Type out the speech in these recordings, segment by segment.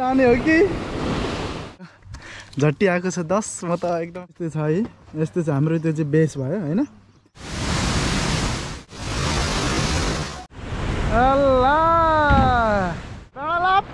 जाने हो कि झट्टी आएको छ 10 म त एकदम यस्तै छ है यस्तो छ हाम्रो त्यो चाहिँ बेस भयो हैन अल्लाह डालाप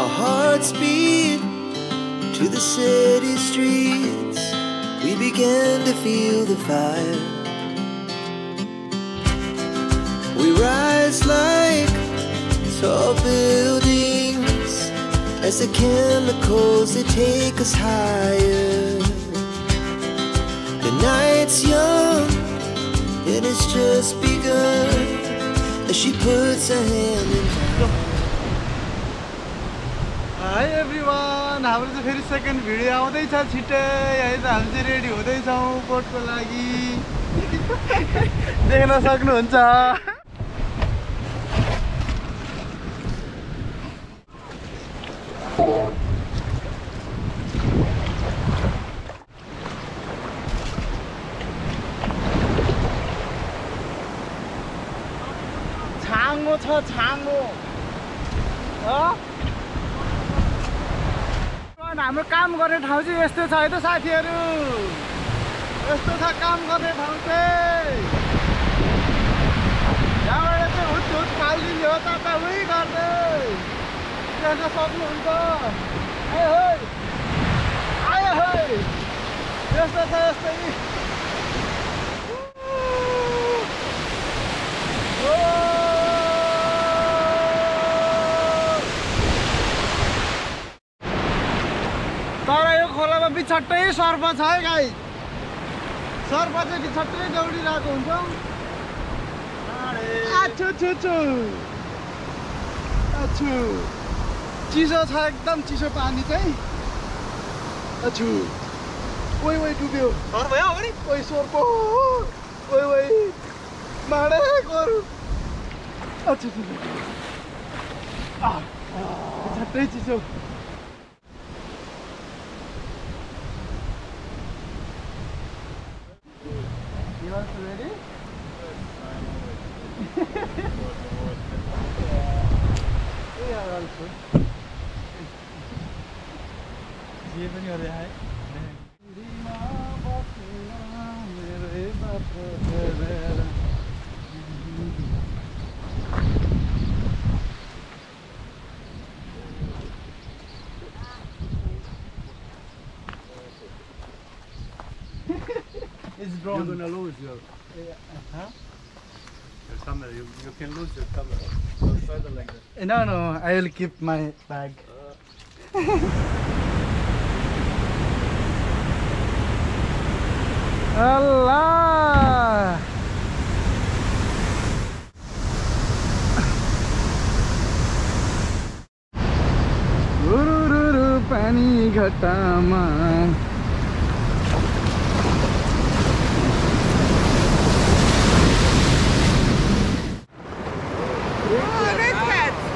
Our hearts beat to the city streets. We began to feel the fire. We rise like tall buildings as the chemicals they take us higher. The night's young and it's just begun as she puts her hand in mine. High everyone हाम्रो चाहिँ फेरि second video आउँदैछ छिट्टै है त हामी चाहिँ ready हुँदैछौँ बोटको लागि देख्न सक्नुहुन्छ छाङ्गो छ छाङ्गो हाम्रो काम गर्ने ठाउँ चाहिँ यस्तो छ है त साथीहरू यस्तो छ काम गर्ने ठाउँ चाहिँ यहाँबाट चाहिँ हुट हुट फालिदिने हो तपाईँ उही गर्दै देख्न सक्नुहुन्छ आयो है यस्तो छ यस्तै तर यो खोलामा बिछट्टै सर्प छ है गाई सर्प चाहिँ बिछट्टै दौडिरहेको हुन्छ आछु छु छु आछु चिसो छ एकदम चिसो पानी चाहिँ आछु ओइ ओइ डुब्यो सर्प भयो अगाडि ओइ सर्प ओइ ओइ माडे गरु आछु बिछट्टै चिसो You also ready? We are also. ये पनि हो रहा है It's drawn. You're gonna lose your. Huh? Your camera. You can lose your camera. Don't further like that. No, no. I will keep my bag. Allah. Ururu pani ghatama.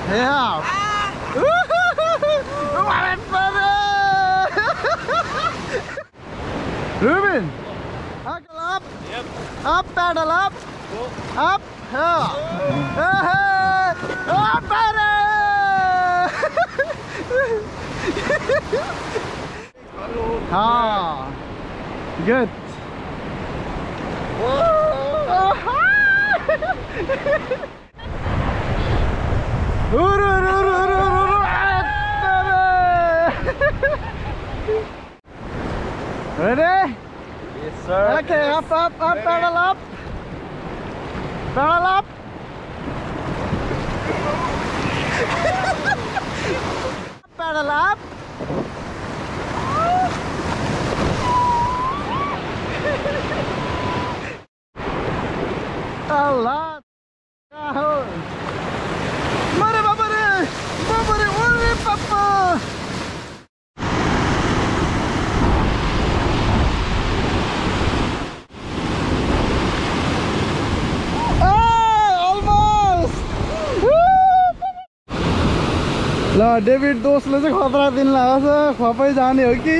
Yeah. Ruben, buckle up. Yep. Up, paddle up. Go. Up. Yeah. Up, paddle. Ah, good. Ready? Yes, sir. Okay, Yes. up, paddle up. Paddle up. Paddle up. Allah. Mare babare. ल David दोस्तले चाहिँ खतरा दिन लगाएको छ खपै जाने हो कि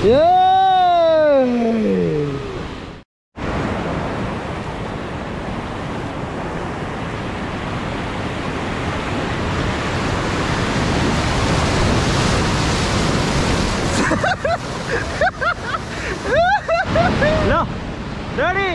ए ल ready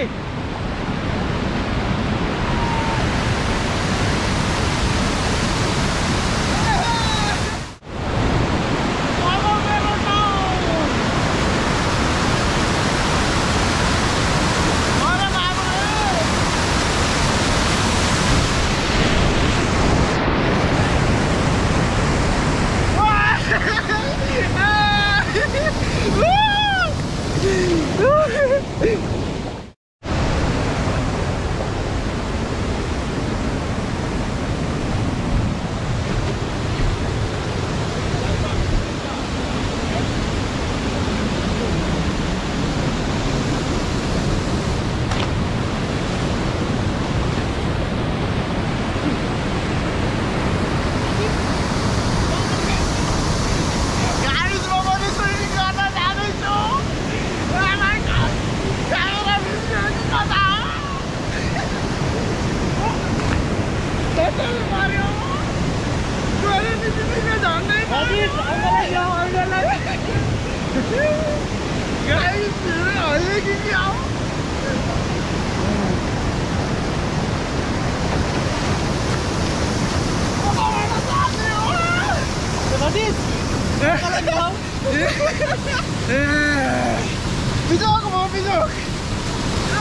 Bijak mau bijak.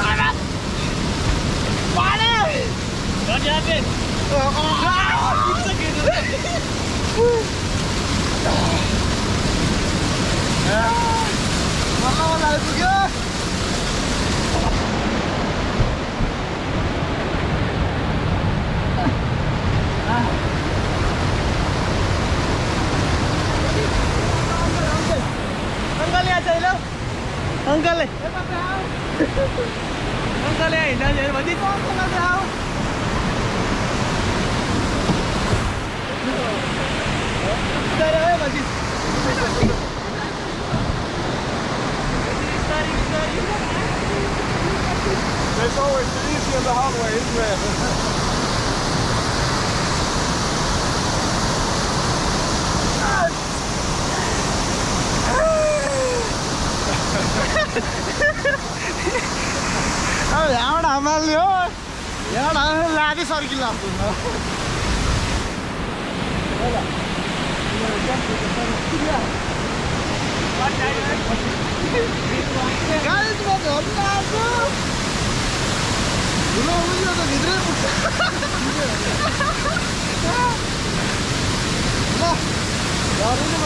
Anak. Mana? Gak jahatin. Bisa gitu. Mana itu ya? Angkal ya Jailo. Angkal ya. Angkal ya, jangan mati. Angkal ya. Dari mana mati? There's always the easy and the hard way, isn't there? यहाँबाट हामाल्ने हो यहाँबाट लाँदै सर्किला गाडीमा झर्नु आएको ठुलो उयो त भित्रै पुग्छ ल झर्नु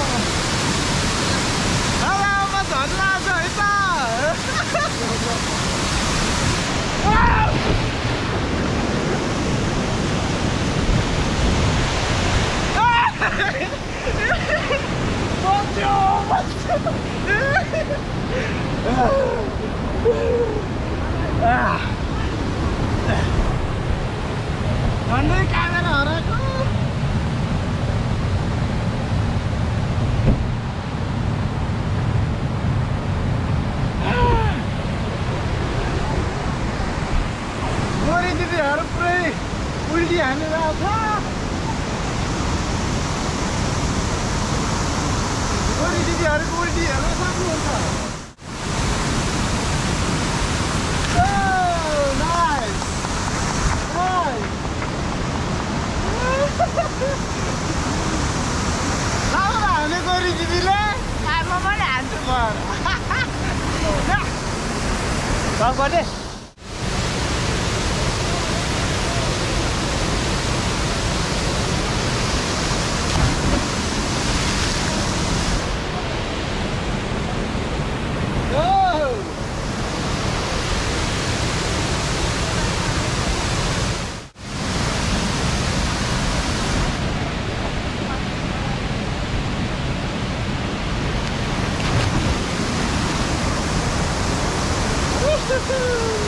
आमा झर्नु आएको है त झन्डै क्यामेरा हराएको गोरी दिदीहरू पुरै उल्टी हानेर आउँछ गोरी दिदीहरूको उल्टी हेर्न सक्नुहुन्छ हाने गोरी दिदीले आमा पनि हान्छु भरे Woohoo!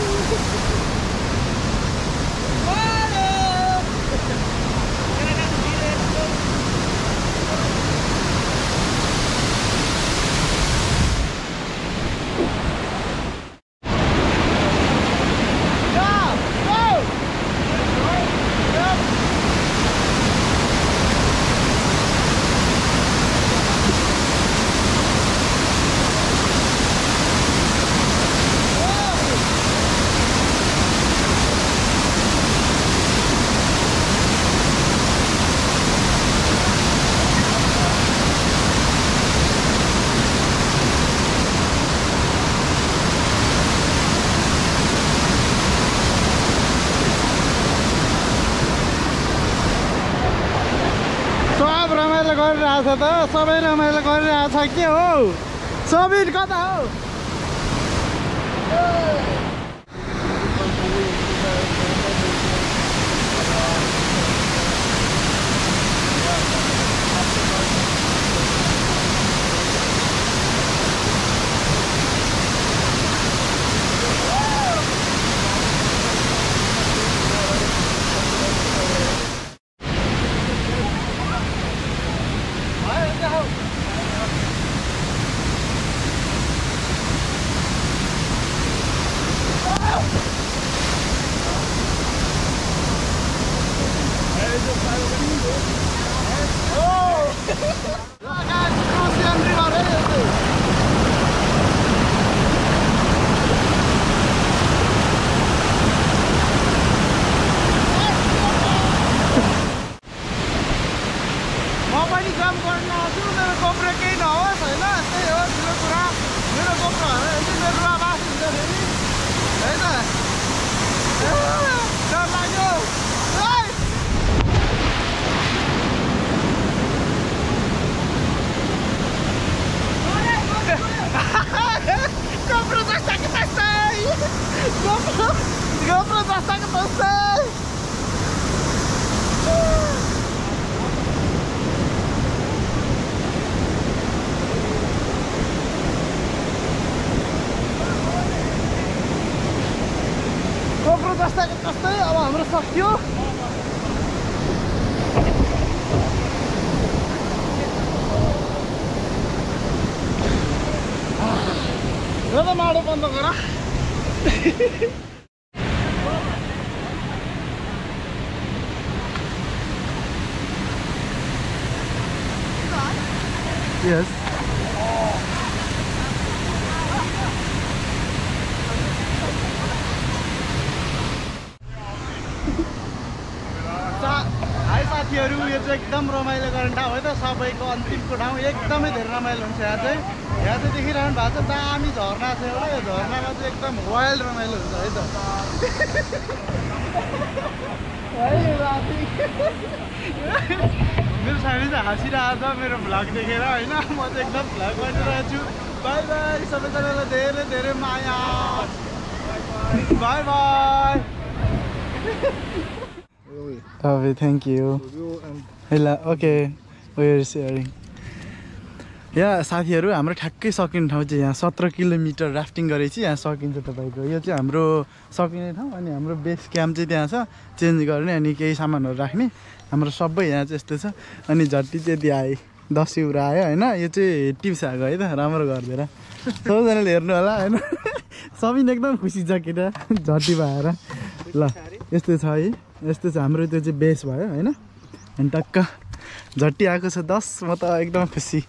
रमाइलो गरिरहेछ त सबै रमाइलो गरिरहेछ के हो सबिर कता हो GoPro जस्ता के तस्तै GoPro जस्ता के तस्तै अब हाम्रो सकियो र त माडो बन्द गर Yes. हाई साथीहरु यो चाहिँ एकदम रमाइलो गर्ने ठाउँ है त सबैको अन्तिमको ठाउँ एकदमै धेरै रमाइलो हुन्छ यहाँ चाहिँ देखिरहनु भएको छ दामी झरना छ एउटा यो झरनामा चाहिँ एकदम वाइल्ड रमाइलो हुन्छ है त मेरो साथी चाहिँ हाँसिरहेको छ मेरो भ्लग देखेर होइन म चाहिँ एकदम भ्लग गरिरहेको छु बाई बाई सबैजनालाई धेरै धेरै माया bye bye Okay, thank you. Okay, we're sharing. यहाँ साथीहरु हाम्रो ठ्याक्कै सकिने ठाउँ चाहिँ यहाँ 17 किलोमिटर राफ्टिङ गरेपछि यहाँ सकिन्छ तपाईको यो चाहिँ हाम्रो सकिने ठाउँ अनि हाम्रो बेस क्याम्प चाहिँ त्यहाँ छ चेन्ज गर्ने अनि केही सामानहरु राख्ने हाम्रो सबै यहाँ चाहिँ यस्तो छ अनि झट्टी चाहिँ त्यहाँ आए 10 युरो आयो हैन यो चाहिँ टिप्स आएको है त राम्रो गर्दिएर सबैजनाले हेर्नु होला हैन सबिन एकदम खुसी छ केटा झट्टी भएर ल यस्तो छ है यस्तो छ हाम्रो त्यो चाहिँ बेस भयो हैन अनि टक्क झट्टी आएको छ 10 म त एकदम खुसी